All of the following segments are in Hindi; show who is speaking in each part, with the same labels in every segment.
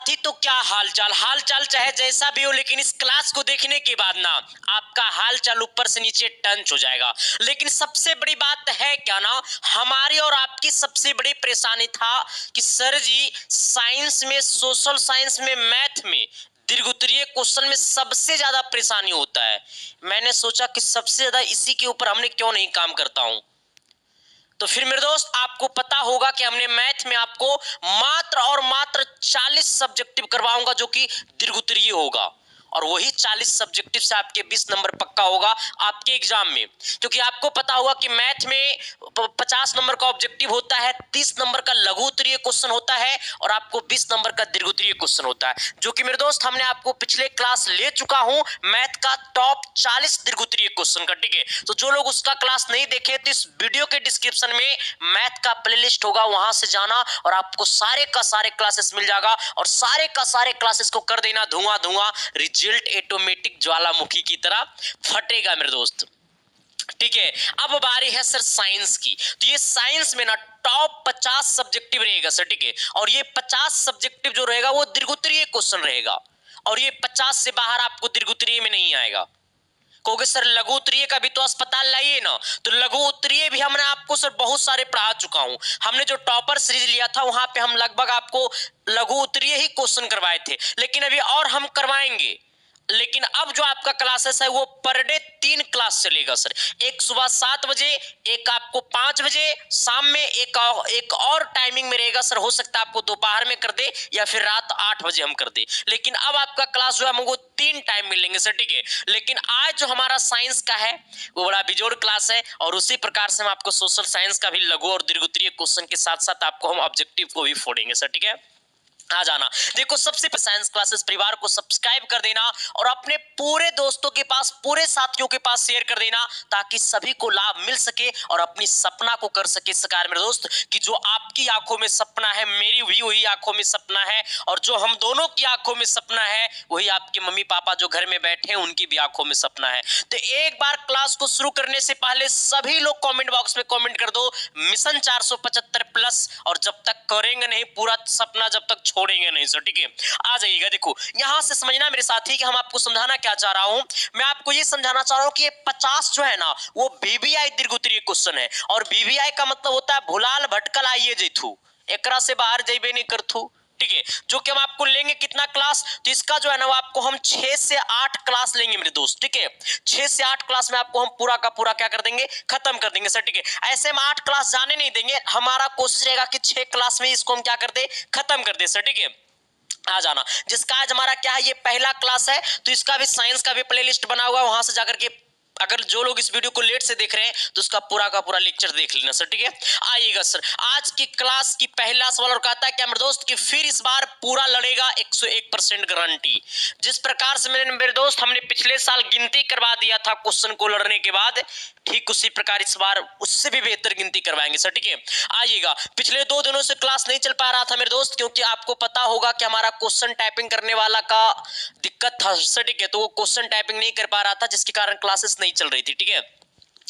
Speaker 1: साथी, तो क्या हाल चाल चाहे जैसा भी हो, लेकिन इस क्लास को देखने के बाद ना आपका हाल चाल ऊपर से नीचे टंच हो जाएगा। लेकिन सबसे बड़ी बात है क्या ना, हमारी और आपकी सबसे बड़ी परेशानी था कि सर जी साइंस में, सोशल साइंस में, मैथ में दीर्घोत्तरीय क्वेश्चन में सबसे ज्यादा परेशानी होता है। मैंने सोचा कि सबसे ज्यादा इसी के ऊपर हमने क्यों नहीं काम करता हूं। तो फिर मेरे दोस्त, आपको पता होगा कि हमने मैथ में आपको मात्र और मात्र 40 सब्जेक्टिव करवाऊंगा जो कि दीर्घोत्तरीय होगा, और वही 40 सब्जेक्टिव से आपके 20 नंबर पक्का होगा आपके एग्जाम में। क्योंकि आपको पता होगा कि मैथ में 50 नंबर का ऑब्जेक्टिव होता है, 30 नंबर का लघु उत्तरीय क्वेश्चन होता है और आपको 20 नंबर का दीर्घोत्तरीय क्वेश्चन होता है, जो कि मेरे दोस्त हमने आपको पिछले क्लास ले चुका हूं मैथ का टॉप 40 दीर्घोत्तरीय क्वेश्चन का। ठीक है, तो जो लोग उसका क्लास नहीं देखे तो इस वीडियो के डिस्क्रिप्शन में मैथ का प्लेलिस्ट होगा, वहां से जाना और आपको सारे का सारे क्लासेस मिल जाएगा, और सारे का सारे क्लासेस को कर देना धुआं धुआं, रिजल्ट ऑटोमेटिक ज्वालामुखी की तरह फटेगा मेरे दोस्त। ठीक है, अब बारी है सर साइंस की। तो ये साइंस में ना टॉप 50 सब्जेक्टिव रहेगा सर। ठीक है, और ये 50 सब्जेक्टिव जो रहेगा वो दीर्घोत्तरीय क्वेश्चन रहेगा, और ये 50 से बाहर आपको दीर्घोत्तरीय में नहीं आएगा। कहोगे सर लघु उत्तरीय का भी तो अस्पताल लाइए ना, तो लघु उत्तरीय भी हमने आपको सर बहुत सारे पढ़ा चुका हूं। हमने जो टॉपर सीरीज लिया था वहां पे हम लगभग आपको लघु उत्तरीय ही क्वेश्चन करवाए थे, लेकिन अभी और हम करवाएंगे। लेकिन अब जो आपका क्लासेस है वो पर डे 3 क्लास चलेगा सर। एक सुबह 7 बजे, एक आपको 5 बजे, शाम में एक और टाइमिंग में रहेगा सर। हो सकता है आपको दोपहर में कर दे या फिर रात 8 बजे हम कर दे, लेकिन अब आपका क्लास जो है हमको 3 टाइम मिलेंगे सर। ठीक है, लेकिन आज जो हमारा साइंस का है वो बड़ा बिजोड़ क्लास है, और उसी प्रकार से हम आपको सोशल साइंस का भी लघु और दीर्घोत्तरीय क्वेश्चन के साथ साथ आपको हम ऑब्जेक्टिव को भी फोड़ेंगे सर। ठीक है, आ जाना। देखो, सबसे पहले साइंस क्लासेस परिवार को सब्सक्राइब कर देना और अपने पूरे दोस्तों के पास, पूरे साथियों के पास शेयर कर देना, ताकि सभी को लाभ मिल सके और अपनी सपना को कर सके साकार। मेरे दोस्त, कि जो आपकी आंखों में सपना है, मेरी भी वही आंखों में सपना है, और जो हम दोनों की आंखों में सपना है वही आपके मम्मी पापा जो घर में बैठे हैं उनकी भी आंखों में सपना है। तो एक बार क्लास को शुरू करने से पहले सभी लोग कमेंट बॉक्स में कमेंट कर दो मिशन 475 प्लस, और जब तक करेंगे नहीं पूरा सपना, जब तक छोड़ेंगे नहीं सर। ठीक है, आ जाइएगा। देखो, यहां से समझना मेरे साथी कि हम आपको समझाना क्या चाह रहा हूं। मैं आपको ये समझाना चाह रहा हूं कि ये 50 जो है ना वो बीबीआई दीर्घोत्तरीय क्वेश्चन है, और बीबीआई का मतलब होता है भुलाल भटकल आइए जैथू, एकरा से बाहर जइबे नहीं करथू। ठीक है, जो कि हम आपको लेंगे कितना क्लास, तो इसका जो है ना वो आपको हम 6 से 8 क्लास लेंगे मेरे दोस्त। ठीक है, 6 से 8 क्लास में आपको हम पूरा का पूरा क्या कर देंगे, खत्म कर देंगे सर। ठीक है, ऐसे हम 8 क्लास जाने नहीं देंगे, हमारा कोशिश रहेगा कि 6 क्लास में इसको हम क्या कर दे, खत्म कर दे सर। ठीक है, आ जाना। जिसका आज हमारा क्या है, ये पहला क्लास है, तो इसका भी साइंस का भी प्लेलिस्ट बना हुआ है, वहां से जाकर के अगर जो लोग इस वीडियो को लेट से देख रहे हैं तो उसका पूरा का पूरा लेक्चर देख लेना सर। ठीक है, आइएगा सर। आज की क्लास की पहला सवाल और कहता है क्या मेरे दोस्त कि फिर इस बार पूरा लड़ेगा, 101% गारंटी। जिस प्रकार से मेरे दोस्त हमने पिछले साल गिनती करवा दिया था क्वेश्चन को लड़ने के बाद, ठीक उसी प्रकार इस बार उससे भी बेहतर गिनती करवाएंगे सर। ठीक है, आइएगा। पिछले 2 दिनों से क्लास नहीं चल पा रहा था मेरे दोस्त, क्योंकि आपको पता होगा कि हमारा क्वेश्चन टाइपिंग करने वाला का दिक्कत था सर। ठीक है, तो वो क्वेश्चन टाइपिंग नहीं कर पा रहा था, जिसके कारण क्लासेस नहीं चल रही थी। ठीक है,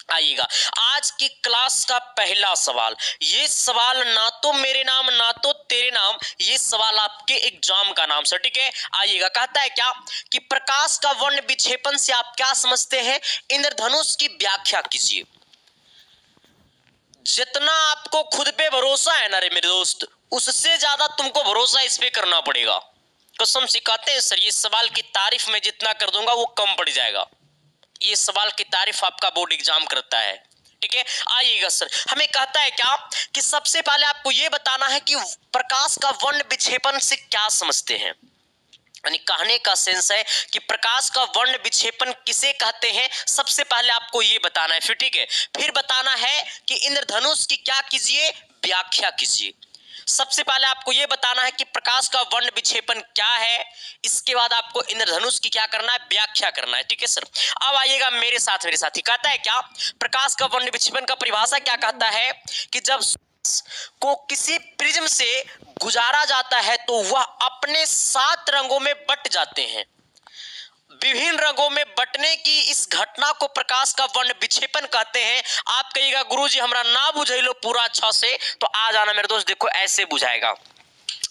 Speaker 1: आइएगा। आज की क्लास का पहला सवाल, ये सवाल ना तो मेरे नाम ना तो तेरे नाम, ये सवाल आपके एग्जाम का नाम सर। ठीक है, आइएगा। कहता है क्या कि प्रकाश का वर्ण विक्षेपण से आप क्या समझते हैं, इंद्रधनुष की व्याख्या कीजिए। जितना आपको खुद पे भरोसा है ना रे मेरे दोस्त, उससे ज्यादा तुमको भरोसा इस पे करना पड़ेगा। कसम से कहते हैं सर, ये सवाल की तारीफ में जितना कर दूंगा वो कम पड़ जाएगा। ये सवाल की तारीफ आपका बोर्ड एग्जाम करता है। ठीक है, आइएगा सर। हमें कहता है क्या कि सबसे पहले आपको यह बताना है कि प्रकाश का वर्ण विक्षेपण से क्या समझते हैं। यानी कहने का सेंस है कि प्रकाश का वर्ण विक्षेपण किसे कहते हैं, सबसे पहले आपको यह बताना है। फिर ठीक है, फिर बताना है कि इंद्रधनुष की क्या कीजिए, व्याख्या कीजिए। सबसे पहले आपको यह बताना है कि प्रकाश का वर्ण विक्षेपण क्या है, इसके बाद आपको इंद्रधनुष की क्या करना है, व्याख्या करना है। ठीक है सर, अब आइएगा मेरे साथी। कहता है क्या, प्रकाश का वर्ण विक्षेपण का परिभाषा क्या कहता है कि जब को किसी प्रिज्म से गुजारा जाता है तो वह अपने 7 रंगों में बट जाते हैं। विभिन्न रंगों में बटने की इस घटना को प्रकाश का वर्ण विक्षेपण कहते हैं। आप कहिएगा गुरुजी हमरा ना बुझैलो पूरा अच्छा से, तो आ जाना मेरे दोस्त। देखो ऐसे बुझाएगा,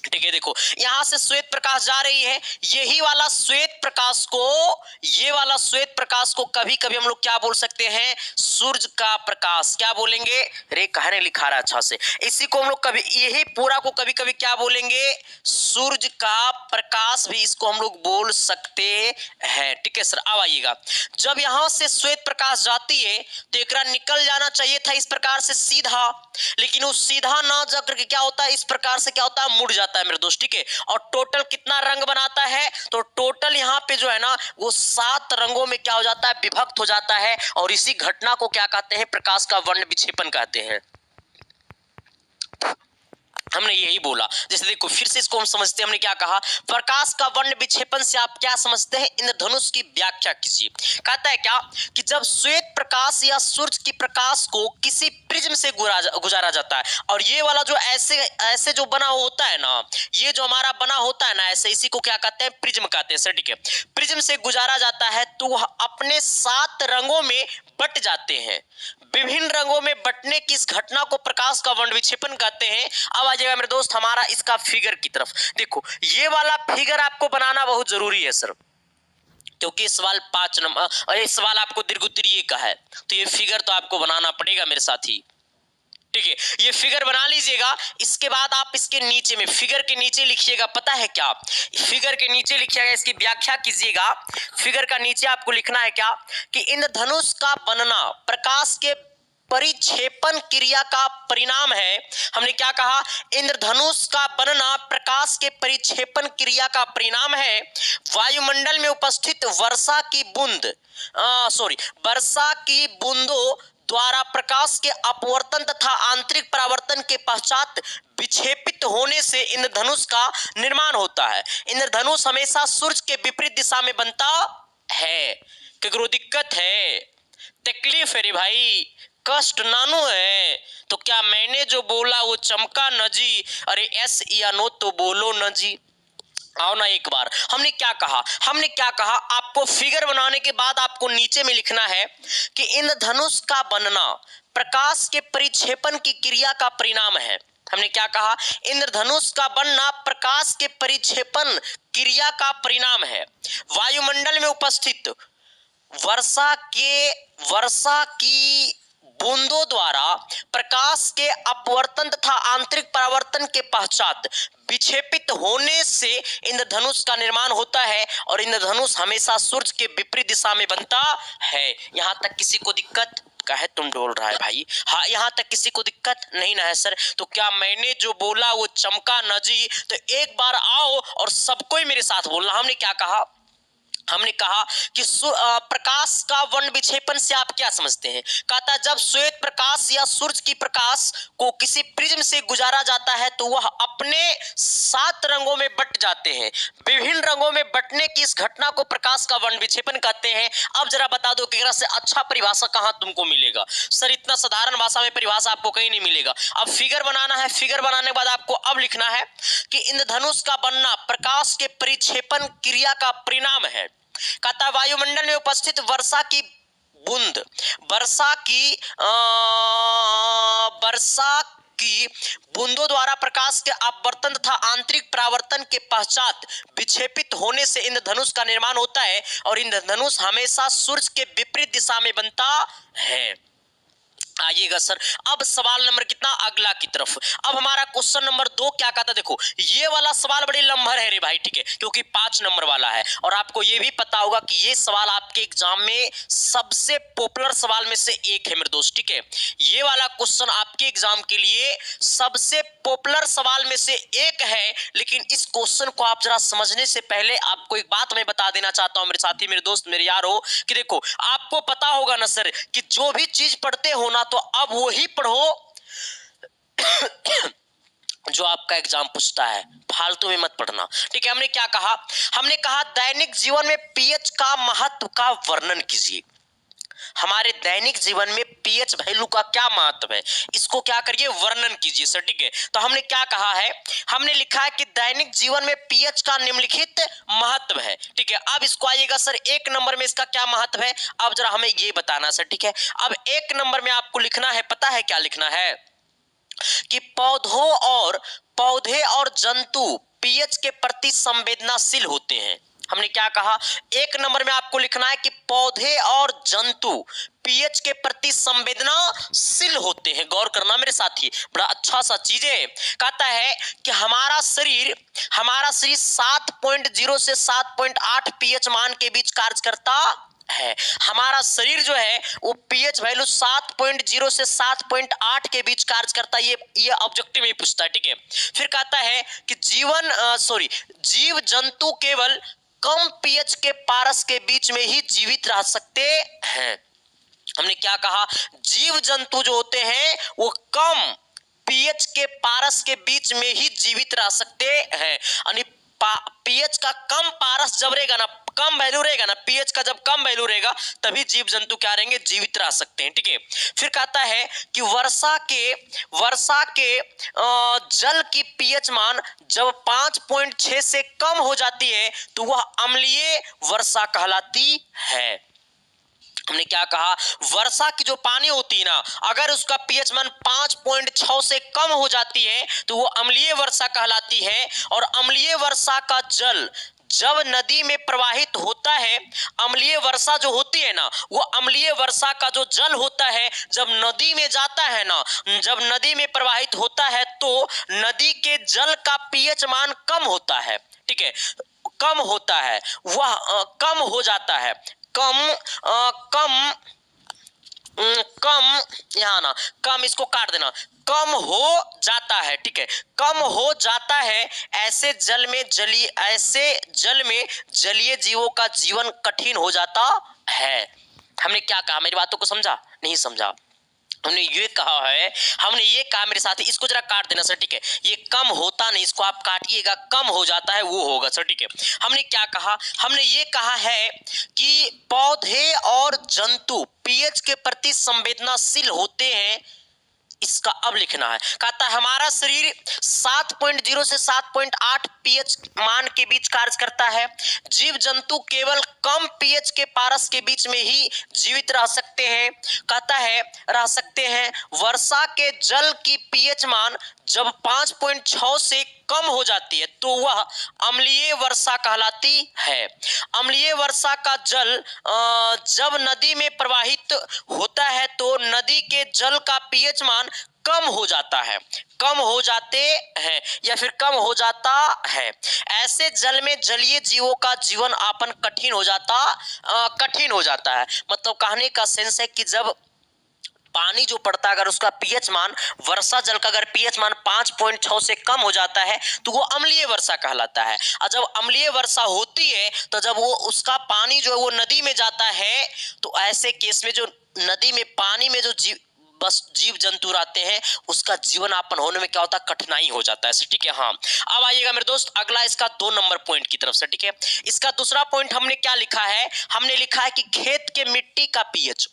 Speaker 1: ठीक है, देखो यहां से श्वेत प्रकाश जा रही है, यही वाला श्वेत प्रकाश को, ये वाला श्वेत प्रकाश को कभी कभी हम लोग क्या बोल सकते हैं, सूर्य का प्रकाश। क्या बोलेंगे, रे कहने लिखा रहा अच्छा से, इसी को हम लोग कभी, यही पूरा को कभी कभी क्या बोलेंगे, सूर्य का प्रकाश भी इसको हम लोग बोल सकते हैं। ठीक है सर, अब आइएगा, जब यहां से श्वेत प्रकाश जाती है तो एकरा निकल जाना चाहिए था इस प्रकार से सीधा, लेकिन वो सीधा ना जाकर के क्या होता है, इस प्रकार से क्या होता है, मुड़ जाता है मेरे दोस्त। ठीक है, और टोटल कितना रंग बनाता है, तो टोटल यहाँ पे जो है ना वो 7 रंगों में क्या हो जाता है, विभक्त हो जाता है, और इसी घटना को क्या कहते हैं, प्रकाश का वर्ण विक्षेपण कहते हैं। हमने यही बोला, जैसे देखो फिर से इसको हम समझते हैं, हमने क्या कहा, प्रकाश का वर्ण विक्षेपण से आप क्या समझते हैं, इंद्रधनुष की व्याख्या कीजिए। कहता है क्या कि जब श्वेत प्रकाश या सूर्य की प्रकाश को किसी प्रिज्म से गुजारा जाता है, और ये वाला जो ऐसे ऐसे जो बना होता है ना, ये जो हमारा बना होता है ना ऐसे, इसी को क्या कहते हैं, प्रिज्म कहते हैं सर। ठीक है, प्रिज्म से गुजारा जाता है तो वह अपने 7 रंगों में बट जाते हैं। विभिन्न रंगों में बटने की इस घटना को प्रकाश का वर्ण विक्षेपण कहते हैं। अब आ जाएगा मेरे दोस्त हमारा इसका फिगर की तरफ। देखो ये वाला फिगर आपको बनाना बहुत जरूरी है सर, क्योंकि सवाल 5 नंबर, ये सवाल आपको दीर्घोत्तरीय का है, तो ये फिगर तो आपको बनाना पड़ेगा मेरे साथी। ठीक है, ये फिगर बना लीजिएगा। इसके बाद आप इसके नीचे में, फिगर के नीचे लिखिएगा, पता है क्या, फिगर के नीचे लिखिएगा, इसकी व्याख्या कीजिएगा। फिगर का नीचे आपको लिखना है क्या कि इंद्रधनुष का बनना प्रकाश के परिक्षेपण क्रिया का परिणाम है। हमने क्या कहा, इंद्रधनुष का बनना प्रकाश के परिक्षेपण क्रिया का परिणाम है। वायुमंडल में उपस्थित वर्षा की बूंदों द्वारा प्रकाश के अपवर्तन तथा आंतरिक परावर्तन के पश्चात विक्षेपित होने से इंद्रधनुष का निर्माण होता है। इंद्रधनुष हमेशा सूर्य के विपरीत दिशा में बनता है। केकरो दिक्कत है, तकलीफ है रे भाई, कष्ट नानो है, तो क्या मैंने जो बोला वो चमका न जी, अरे एस या नो तो बोलो न जी। आओ ना एक बार, हमने क्या कहा, आपको फिगर बनाने के बाद आपको नीचे में लिखना है कि इंद्रधनुष का बनना प्रकाश के परिक्षेपण की क्रिया का परिणाम है। हमने क्या कहा, इंद्रधनुष का बनना प्रकाश के परिक्षेपण क्रिया का परिणाम है। वायुमंडल में उपस्थित वर्षा की बूंदों द्वारा प्रकाश के अपवर्तन तथा आंतरिक परावर्तन के पश्चात विक्षेपित होने से इंद्रधनुष का निर्माण होता है, और इंद्रधनुष हमेशा सूर्य के विपरीत दिशा में बनता है। यहां तक किसी को दिक्कत कहे, तुम डोल रहा है भाई, हाँ यहां तक किसी को दिक्कत नहीं ना है सर, तो क्या मैंने जो बोला वो चमका न जी, तो एक बार आओ और सबको ही मेरे साथ बोलना। हमने कहा कि प्रकाश का वर्ण विक्षेपण से आप क्या समझते हैं, कहता है जब श्वेत प्रकाश या सूर्य की प्रकाश को किसी प्रिज्म से गुजारा जाता है तो वह अपने 7 रंगों में बट जाते हैं। विभिन्न रंगों में बटने की इस घटना को प्रकाश का वर्ण विक्षेपण कहते हैं। अब जरा बता दो कि से अच्छा परिभाषा कहां तुमको मिलेगा सर, इतना साधारण भाषा में परिभाषा आपको कहीं नहीं मिलेगा। अब फिगर बनाना है, फिगर बनाने के बाद आपको अब लिखना है कि इंद्रधनुष का बनना प्रकाश के परिक्षेपण क्रिया का परिणाम है। कहता वायुमंडल में उपस्थित वर्षा की बूंदों द्वारा प्रकाश के अपवर्तन तथा आंतरिक परावर्तन के पश्चात विक्षेपित होने से इंद्रधनुष का निर्माण होता है, और इंद्रधनुष हमेशा सूर्य के विपरीत दिशा में बनता है। आइएगा सर, अब सवाल नंबर कितना, अगला की तरफ। अब हमारा क्वेश्चन नंबर 2 क्या कहता है, देखो ये वाला सवाल बड़ी लंबा है रे भाई, ठीक है, क्योंकि 5 नंबर वाला है, और आपको ये भी पता होगा कि ये सवाल आपके एग्जाम में सबसे पॉपुलर सवाल में से एक है मेरे दोस्त। ठीक है, ये वाला क्वेश्चन आपके एग्जाम के लिए सबसे पॉपुलर सवाल में से एक है, लेकिन इस क्वेश्चन को आप जरा समझने से पहले आपको एक बात मैं बता देना चाहता हूं मेरे साथी, मेरे दोस्त, मेरे यार हो, कि देखो आपको पता होगा ना सर कि जो भी चीज पढ़ते हो ना तो अब वही पढ़ो जो आपका एग्जाम पूछता है, फालतू में मत पढ़ना। ठीक है, हमने कहा दैनिक जीवन में पीएच का महत्व का वर्णन कीजिए। हमारे दैनिक जीवन में पीएच वैल्यू का क्या महत्व है, इसको क्या करिए, वर्णन कीजिए सर। ठीक है, तो हमने क्या कहा है, हमने लिखा है कि दैनिक जीवन में पीएच का निम्नलिखित महत्व है। ठीक है, अब इसको आइएगा सर, 1 नंबर में इसका क्या महत्व है, अब जरा हमें ये बताना सर। ठीक है, अब 1 नंबर में आपको लिखना है, पता है क्या लिखना है कि पौधे और जंतु पीएच के प्रति संवेदनशील होते हैं। हमने क्या कहा, एक नंबर में आपको लिखना है कि पौधे और जंतु पीएच के प्रति संवेदनशील होते हैं। गौर करना मेरे साथी, बड़ा अच्छा सा चीज है। कहता है कि हमारा शरीर 7.0 से 7.8 पीएच मान के बीच कार्य करता है। हमारा शरीर जो है वो पीएच वैल्यू 7.0 से 7.8 के बीच कार्य करता है। ये ऑब्जेक्टिव में पूछता है, ठीक है। फिर कहता है कि जीव जंतु केवल कम पीएच के पारस के बीच में ही जीवित रह सकते हैं। हमने क्या कहा, जीव जंतु जो होते हैं वो कम पीएच के पारस के बीच में ही जीवित रह सकते हैं। यानी पीएच का कम पारस जब रहेगा ना, कम वैल्यू रहेगा ना, पीएच का जब कम वैल्यू रहेगा तभी जीव जंतु क्या रहेंगे, जीवित रह सकते हैं, ठीक है। फिर कहता है कि वर्षा के जल की पीएच मान जब 5.6 से कम हो जाती है तो वह अम्लीय वर्षा कहलाती है। हमने क्या कहा, वर्षा की जो पानी होती है ना, अगर उसका पीएच मान 5.6 से कम हो जाती है तो वो अम्लीय वर्षा कहलाती है। और अम्लीय वर्षा का जल जब नदी में प्रवाहित होता है, अम्लीय वर्षा जो होती है ना, वो अम्लीय वर्षा का जो जल होता है जब नदी में जाता है ना, जब नदी में प्रवाहित होता है तो नदी के जल का पीएच मान कम होता है, ठीक है, कम होता है, वह कम हो जाता है, कम इसको काट देना, कम हो जाता है, ठीक है, कम हो जाता है। ऐसे जल में जलीय जीवों का जीवन कठिन हो जाता है। हमने क्या कहा, मेरी बातों को समझा, नहीं समझा? हमने ये कहा मेरे साथी, इसको जरा काट देना सर, ठीक है। ये कम होता नहीं, इसको आप काटिएगा, कम हो जाता है वो होगा सर, ठीक है। हमने क्या कहा, हमने ये कहा है कि पौधे और जंतु पीएच के प्रति संवेदनशील होते हैं। इसका अब लिखना है। कहता है हमारा शरीर 7.0 से 7.8 पीएच मान के बीच कार्य करता है। जीव जंतु केवल कम पीएच के पारस के बीच में ही जीवित रह सकते हैं। कहता है रह सकते हैं। वर्षा के जल की पीएच मान जब 5.6 से कम हो जाती है तो वह अम्लीय वर्षा कहलाती है। अम्लीय वर्षा का जल जब नदी में प्रवाहित होता है तो नदी के जल का पीएच मान कम हो जाता है, कम हो जाते हैं या फिर कम हो जाता है। ऐसे जल में जलीय जीवों का जीवन यापन कठिन हो जाता है। मतलब कहने का सेंस है कि जब पानी जो पड़ता है अगर उसका पीएच मान, वर्षा जल का अगर पीएच मान 5.6 से कम हो जाता है तो वो अम्लीय वर्षा कहलाता है। और जब अम्लीय वर्षा होती है तो जब वो उसका पानी जो है वो नदी में जाता है तो ऐसे केस में जो नदी में पानी में जो जीव जंतु रहते हैं उसका जीवन यापन होने में क्या होता है, कठिनाई हो जाता है, ठीक है। हाँ, अब आइएगा मेरे दोस्त अगला इसका 2 नंबर पॉइंट की तरफ से, ठीक है। इसका दूसरा पॉइंट हमने क्या लिखा है, हमने लिखा है कि खेत के मिट्टी का पीएच,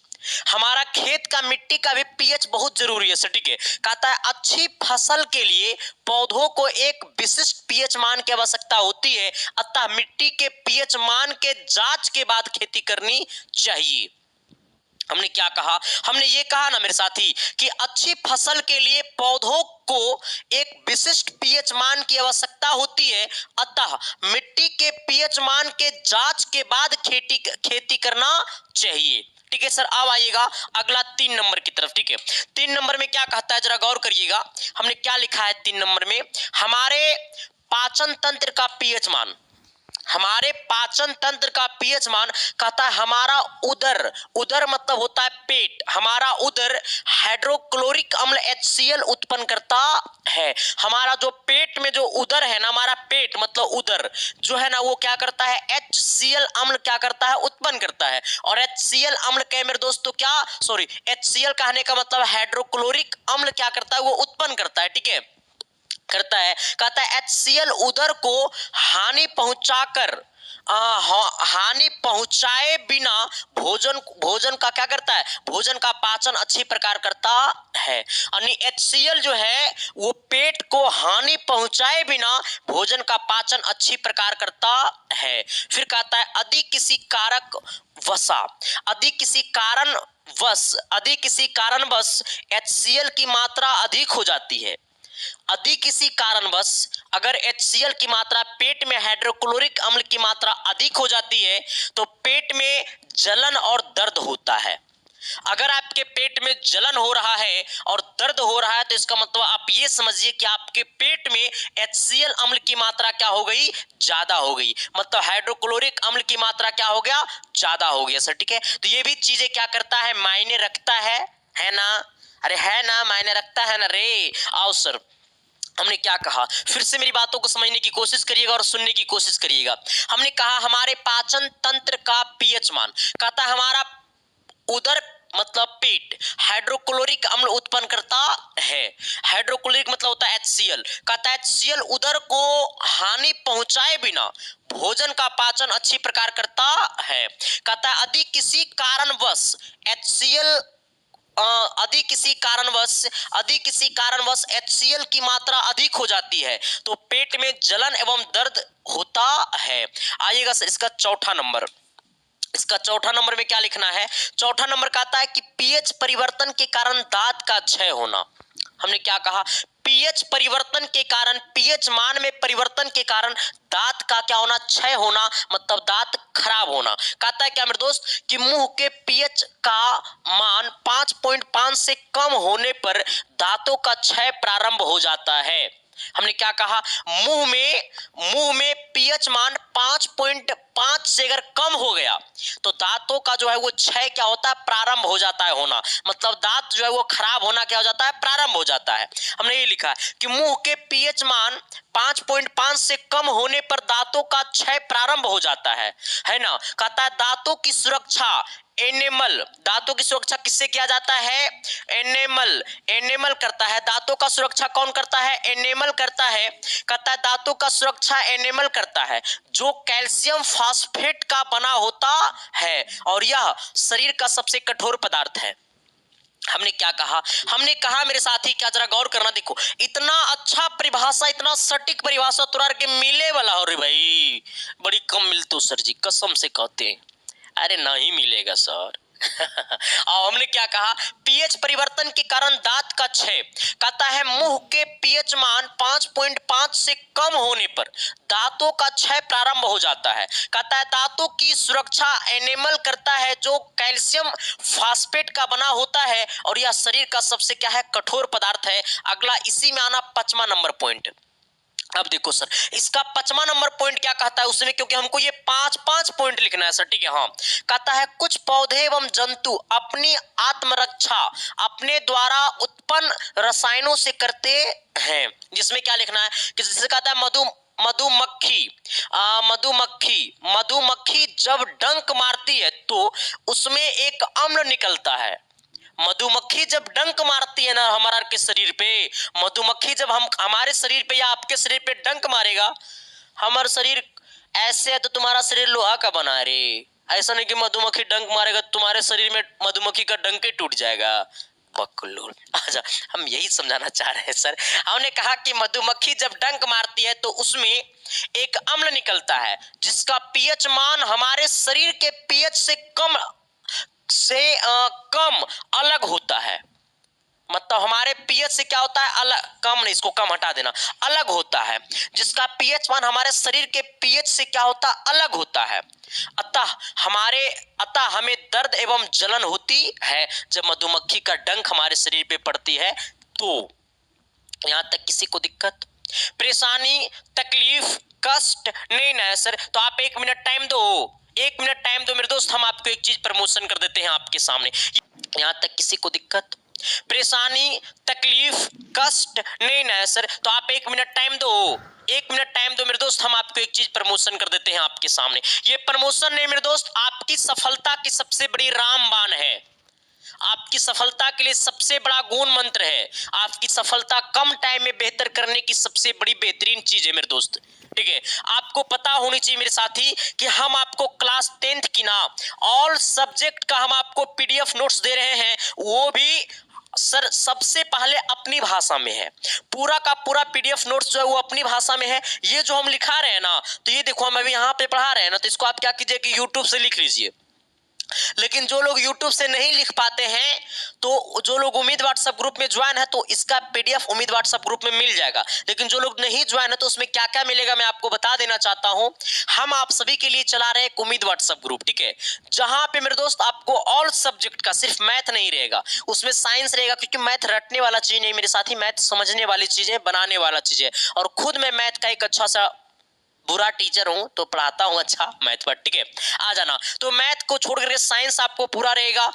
Speaker 1: हमारा खेत का मिट्टी का भी पीएच बहुत जरूरी है, ठीक है। कहता है अच्छी फसल के लिए पौधों को एक विशिष्ट पीएच मान की आवश्यकता होती है, अतः मिट्टी के पीएच मान के जांच के बाद खेती करनी चाहिए। हमने क्या कहा, हमने ये कहा ना मेरे साथी कि अच्छी फसल के लिए पौधों को एक विशिष्ट पीएच मान की आवश्यकता होती है, अतः मिट्टी के पीएच मान के जांच के बाद खेती करना चाहिए, ठीक है सर। अब आइएगा अगला 3 नंबर की तरफ, ठीक है। 3 नंबर में क्या कहता है जरा गौर करिएगा, हमने क्या लिखा है 3 नंबर में, हमारे पाचन तंत्र का पीएच मान, हमारे पाचन तंत्र का पीएच मान कहता है हमारा उदर मतलब होता है पेट, हमारा उदर हाइड्रोक्लोरिक अम्ल HCl उत्पन्न करता है। हमारा जो पेट में जो उदर है ना, हमारा पेट मतलब उदर जो है ना वो क्या करता है, HCl अम्ल क्या करता है, उत्पन्न करता है। और HCl अम्ल के मेरे दोस्तों HCl कहने का मतलब हाइड्रोक्लोरिक अम्ल क्या करता है, वो उत्पन्न करता है, ठीक है, करता है। कहता है HCl उदर को हानि पहुंचाए बिना भोजन का क्या करता है, भोजन का पाचन अच्छी प्रकार करता है। यानी HCl जो है वो पेट को हानि पहुंचाए बिना भोजन का पाचन अच्छी प्रकार करता है। फिर कहता है यदि किसी कारणवश HCl की मात्रा अधिक हो जाती है, अधिक किसी कारणवश अगर HCl की मात्रा पेट में हाइड्रोक्लोरिक अम्ल की मात्रा अधिक हो जाती है तो पेट में जलन और दर्द होता है। अगर आपके पेट में जलन हो रहा है और दर्द हो रहा है तो इसका मतलब आप ये समझिए कि आपके पेट में HCl अम्ल की मात्रा क्या हो गई, ज्यादा हो गई। मतलब हाइड्रोक्लोरिक अम्ल की मात्रा क्या हो गया, ज्यादा हो गया सर। ठीक है, तो ये भी चीजें क्या करता है, मायने रखता है ना। अरे है ना, मायने रखता है ना रे। आओ सर, हमने क्या कहा, फिर से मेरी बातों को समझने की कोशिश करिएगा और सुनने की कोशिश करिएगा। हमने कहा हमारे पाचन तंत्र का पीएच मान, कहता है हमारा उदर मतलब पेट हाइड्रोक्लोरिक अम्ल उत्पन्न करता है। हाइड्रोक्लोरिक मतलब होता है HCl। कहता है HCl उदर को हानि पहुंचाए बिना भोजन का पाचन अच्छी प्रकार करता है। कहता है यदि किसी कारणवश HCl किसी कारणवश HCl की मात्रा अधिक हो जाती है तो पेट में जलन एवं दर्द होता है। आइएगा सर इसका चौथा नंबर, इसका चौथा नंबर में क्या लिखना है। चौथा नंबर कहता है कि पीएच परिवर्तन के कारण दांत का क्षय होना। हमने क्या कहा, पीएच परिवर्तन के कारण, पीएच मान में परिवर्तन के कारण दांत का क्या होना, क्षय होना, मतलब दांत खराब होना। कहता है क्या मेरे दोस्त कि मुंह के पीएच का मान 5.5 से कम होने पर दांतों का क्षय प्रारंभ हो जाता है। हमने क्या कहा, मुंह में पीएच मान 5.5 से अगर कम हो गया तो दांतों का जो है वो क्षय क्या होता है, प्रारंभ हो जाता है होना। मतलब दांत जो है वो खराब होना क्या हो जाता है, प्रारंभ हो जाता है। हमने ये लिखा कि मुंह के पीएच मान 5.5 से कम होने पर दांतों का क्षय प्रारंभ हो जाता है ना। कहता है दांतों की सुरक्षा एनेमल, दांतों की सुरक्षा किससे किया जाता है, एनेमल करता है। दांतों का सुरक्षा कौन करता है, एनेमल करता है। कहता है दांतों का सुरक्षा एनेमल करता है जो कैल्शियम फास्फेट का बना होता है और यह शरीर का सबसे कठोर पदार्थ है। हमने क्या कहा, हमने कहा मेरे साथी क्या, जरा गौर करना, देखो इतना अच्छा परिभाषा, इतना सटीक परिभाषा तुरार के मिले वाला हो रे भाई, बड़ी कम मिलती सर जी, कसम से कहते हैं। अरे नहीं मिलेगा सर। और हमने क्या कहा, पीएच परिवर्तन के कारण दांत का क्षय। कहता है मुंह के पीएच मान 5.5 से कम होने पर दांतों का क्षय प्रारंभ हो जाता है। कहता है दांतों की सुरक्षा एनेमल करता है जो कैल्शियम फास्फेट का बना होता है और यह शरीर का सबसे क्या है, कठोर पदार्थ है। अगला इसी में आना 5वां नंबर पॉइंट। अब देखो सर इसका 5वां नंबर पॉइंट क्या कहता है उसमें, क्योंकि हमको ये 5 पॉइंट लिखना है सर। ठीक है, हाँ, कहता है कुछ पौधे एवं जंतु अपनी आत्मरक्षा अपने द्वारा उत्पन्न रसायनों से करते हैं। जिसमें क्या लिखना है कि जैसे कहता है मधुमक्खी जब डंक मारती है तो उसमें एक अम्ल निकलता है। मधुमक्खी जब डंक मारती है ना हमारा के शरीर पे, मधुमक्खी जब हम हमारे शरीर पे या आपके शरीर पे डंक मारेगा, हमारा शरीर ऐसे है तो तुम्हारा शरीर लोहा का बना रे। ऐसा नहीं कि मधुमक्खी डंक मारेगा तुम्हारे शरीर में मधुमक्खी का डंक ही टूट जाएगा। बकलोल, अच्छा हम यही समझाना चाह रहे हैं सर। हमने कहा कि मधुमक्खी जब डंक मारती है तो उसमें एक अम्ल निकलता है जिसका पीएच मान हमारे शरीर के पीएच से कम अलग होता है। मतलब हमारे पीएच से क्या होता है, अलग, कम नहीं, इसको कम हटा देना, अलग होता है, जिसका पीएच मान हमारे शरीर के पीएच से क्या होता है, अलग होता है। अतः हमें दर्द एवं जलन होती है जब मधुमक्खी का डंक हमारे शरीर पे पड़ती है। तो यहां तक किसी को दिक्कत, परेशानी, तकलीफ, कष्ट नहीं ना है सर। तो आप 1 मिनट टाइम दो, 1 मिनट टाइम दो मेरे दोस्त, हम आपको एक चीज प्रमोशन कर देते हैं आपके सामने। यहां तक किसी को दिक्कत, परेशानी, तकलीफ, कष्ट नहीं ना है सर। तो आप 1 मिनट टाइम दो, 1 मिनट टाइम दो मेरे दोस्त, हम आपको एक चीज प्रमोशन कर देते हैं आपके सामने। ये प्रमोशन नहीं मेरे दोस्त, आपकी सफलता की सबसे बड़ी रामबाण है। आपकी सफलता के लिए सबसे बड़ा गुण मंत्र है। आपकी सफलता कम टाइम में बेहतर करने की सबसे बड़ी बेहतरीन चीज है मेरे दोस्त। ठीक है, आपको पता होनी चाहिए मेरे साथी कि हम आपको क्लास 10th की ना ऑल सब्जेक्ट का हम आपको पीडीएफ नोट्स दे रहे हैं, वो भी सर सबसे पहले अपनी भाषा में है। पूरा का पूरा पीडीएफ नोट्स जो है वो अपनी भाषा में है। ये जो हम लिखा रहे हैं ना, तो ये देखो हम अभी यहाँ पे पढ़ा रहे हैं ना, तो इसको आप क्या कीजिए कि यूट्यूब से लिख लीजिए। लेकिन जो लोग YouTube से नहीं लिख पाते हैं, तो जो लोग उम्मीद व्हाट्सएप ग्रुप में ज्वाइन है, तो इसका PDF उम्मीद व्हाट्सएप ग्रुप में मिल जाएगा। लेकिन जो लोग नहीं ज्वाइन है, तो उसमें क्या क्या मिलेगा मैं आपको बता देना चाहता हूं। हम आप सभी के लिए चला रहे हैं एक उम्मीद व्हाट्सएप ग्रुप, ठीक है, जहां पे मेरे दोस्त आपको ऑल सब्जेक्ट का, सिर्फ मैथ नहीं रहेगा, उसमें साइंस रहेगा, क्योंकि मैथ रटने वाला चीज नहीं मेरे साथी, मैथ समझने वाली चीज है, बनाने वाला चीज है। और खुद मैं मैथ का एक अच्छा सा बुरा टीचर हूं, तो पढ़ाता हूं अच्छा मैथ पर, ठीक है, आ जाना। तो मैथ को छोड़ करके साइंस आपको पूरा रहेगा।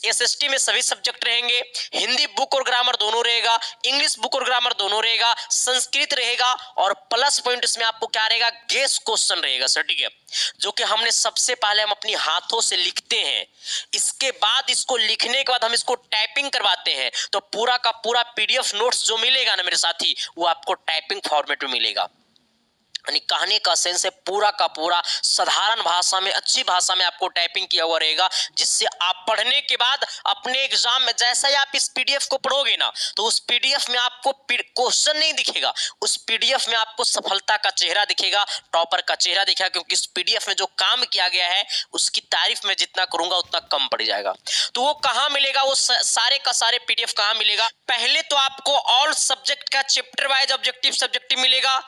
Speaker 1: SST में सभी सब्जेक्ट रहेंगे, हिंदी बुक और ग्रामर दोनों रहेगा, इंग्लिश बुक और ग्रामर दोनों रहेगा, संस्कृत रहेगा, और प्लस पॉइंट इसमें आपको क्या रहेगा, गेस क्वेश्चन रहेगा सर, ठीक है, जो कि हमने सबसे पहले हम अपनी हाथों से लिखते हैं, इसके बाद इसको लिखने के बाद हम इसको टाइपिंग करवाते हैं। तो पूरा का पूरा PDF नोट्स जो मिलेगा ना मेरे साथी, वो आपको टाइपिंग फॉर्मेट में मिलेगा। यानी कहने का सेंस है पूरा का पूरा साधारण भाषा में, अच्छी भाषा में आपको टाइपिंग किया हुआ रहेगा, जिससे आप पढ़ने के बाद अपने एग्जाम में जैसा ही आप इस PDF को पढ़ोगे ना, तो उस PDF में आपको क्वेश्चन नहीं दिखेगा, उस PDF में आपको सफलता का चेहरा दिखेगा, टॉपर का चेहरा दिखेगा, क्योंकि इस PDF में जो काम किया गया है उसकी तारीफ में जितना करूंगा उतना कम पड़ जाएगा। तो वो कहाँ मिलेगा, वो सारे का सारे PDF कहाँ मिलेगा? पहले तो आपको ऑल सब्जेक्ट का चैप्टर वाइज ऑब्जेक्टिव सब्जेक्टिव मिलेगा,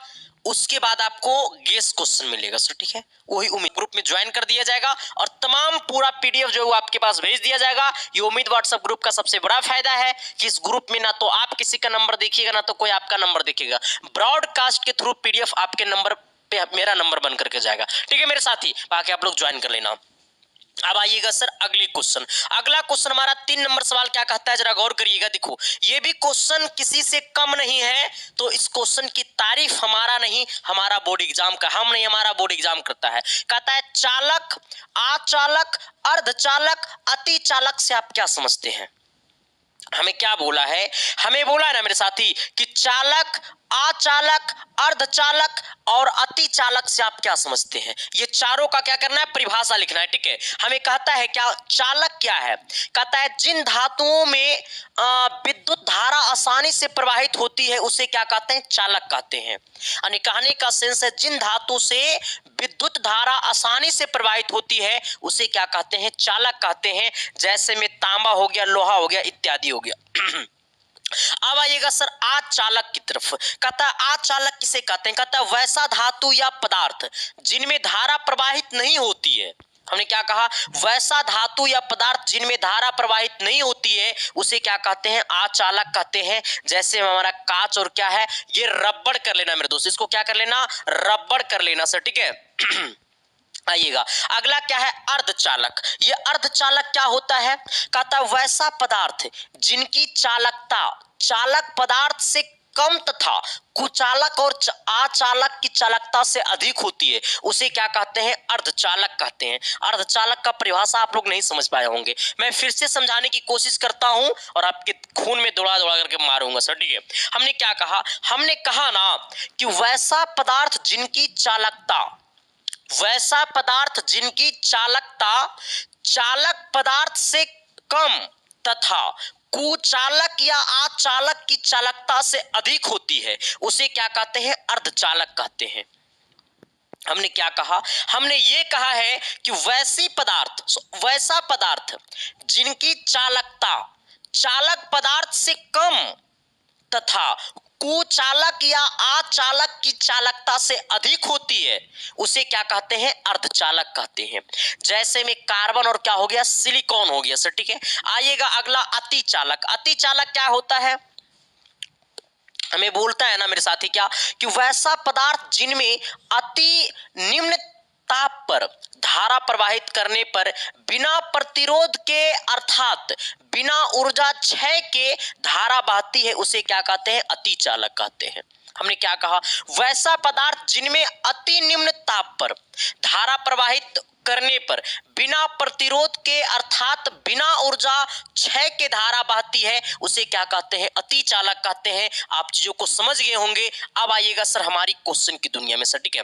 Speaker 1: उसके बाद आपको गेस क्वेश्चन मिलेगा सर, ठीक है, वही उम्मीद ग्रुप में ज्वाइन कर दिया जाएगा, और तमाम पूरा PDF जो है वो आपके पास भेज दिया जाएगा। ये उम्मीद व्हाट्सएप ग्रुप का सबसे बड़ा फायदा है कि इस ग्रुप में ना तो आप किसी का नंबर देखिएगा, ना तो कोई आपका नंबर देखेगा, ब्रॉडकास्ट के थ्रू PDF आपके नंबर पे मेरा नंबर बन करके जाएगा, ठीक है मेरे साथी, बाकी आप लोग ज्वाइन कर लेना। अब आइएगा सर अगले क्वेश्चन। अगला क्वेश्चन हमारा 3 नंबर सवाल क्या कहता है, जरा गौर करिएगा। देखो ये भी क्वेश्चन किसी से कम नहीं है, तो इस क्वेश्चन की तारीफ हमारा नहीं, हमारा बोर्ड एग्जाम का, हम नहीं, हमारा बोर्ड एग्जाम करता है। कहता है चालक, अचालक, अर्धचालक, अति चालक से आप क्या समझते हैं? हमें क्या बोला है? हमें बोला है ना मेरे साथी कि चालक, अचालक, अर्धचालक और अति चालक से आप क्या समझते हैं? ये चारों का क्या करना है, परिभाषा लिखना है, ठीक है। हमें कहता है क्या, चालक क्या है? कहता है जिन धातुओं में विद्युत धारा आसानी से प्रवाहित होती है उसे क्या कहते हैं, चालक कहते हैं। यानी कहने का सेंस है जिन धातु से विद्युत धारा आसानी से प्रवाहित होती है उसे क्या कहते हैं, चालक कहते हैं। जैसे में तांबा हो गया, लोहा हो गया, इत्यादि हो गया। अब आइएगा सर अचालक की तरफ। कहता है अचालक किसे कहते हैं? कहता है वैसा धातु या पदार्थ जिनमें धारा प्रवाहित नहीं होती है। हमने क्या कहा, वैसा धातु या पदार्थ जिनमें धारा प्रवाहित नहीं होती है उसे क्या कहते हैं, अचालक कहते हैं। जैसे हमारा कांच और क्या है, ये रबड़ कर लेना मेरे दोस्त, इसको क्या कर लेना, रबड़ कर लेना सर, ठीक है। आइएगा अगला क्या है, अर्धचालक। ये अर्धचालक क्या होता है? कहता है वैसा पदार्थ जिनकी चालकता चालक पदार्थ से कम तथा कुचालक और अचालक की चालकता से अधिक होती है उसे क्या कहते हैं, अर्धचालक कहते हैं। अर्धचालक का परिभाषा आप लोग नहीं समझ पाए होंगे, मैं फिर से समझाने की कोशिश करता हूं और आपके खून में दौड़ा दौड़ा करके मारूंगा सर, ठीक है। हमने क्या कहा, हमने कहा ना कि वैसा पदार्थ जिनकी चालकता, वैसा पदार्थ जिनकी चालकता चालक पदार्थ से कम तथा कुचालक या अचालक की चालकता से अधिक होती है उसे क्या कहते हैं, अर्धचालक कहते हैं। हमने क्या कहा, हमने ये कहा है कि वैसा पदार्थ जिनकी चालकता चालक पदार्थ से कम तथा कुचालक या अचालक की चालकता से अधिक होती है उसे क्या कहते हैं, अर्धचालक कहते हैं। जैसे में कार्बन और क्या हो गया, सिलिकॉन हो गया सर, ठीक है। आइएगा अगला अतिचालक। अतिचालक क्या होता है? हमें बोलता है ना मेरे साथी क्या, कि वैसा पदार्थ जिनमें अति निम्न ताप पर धारा प्रवाहित करने पर बिना प्रतिरोध के अर्थात बिना ऊर्जा क्षय के धारा बहती है उसे क्या कहते हैं, अतिचालक कहते हैं। हमने क्या कहा, वैसा पदार्थ जिनमें अति निम्न ताप पर धारा प्रवाहित करने पर बिना प्रतिरोध के अर्थात बिना ऊर्जा क्षय के धारा बहती है उसे क्या कहते हैं, अतिचालक कहते हैं। आप चीजों को समझ गए होंगे। अब आइएगा सर हमारी क्वेश्चन की दुनिया में सर, ठीक है।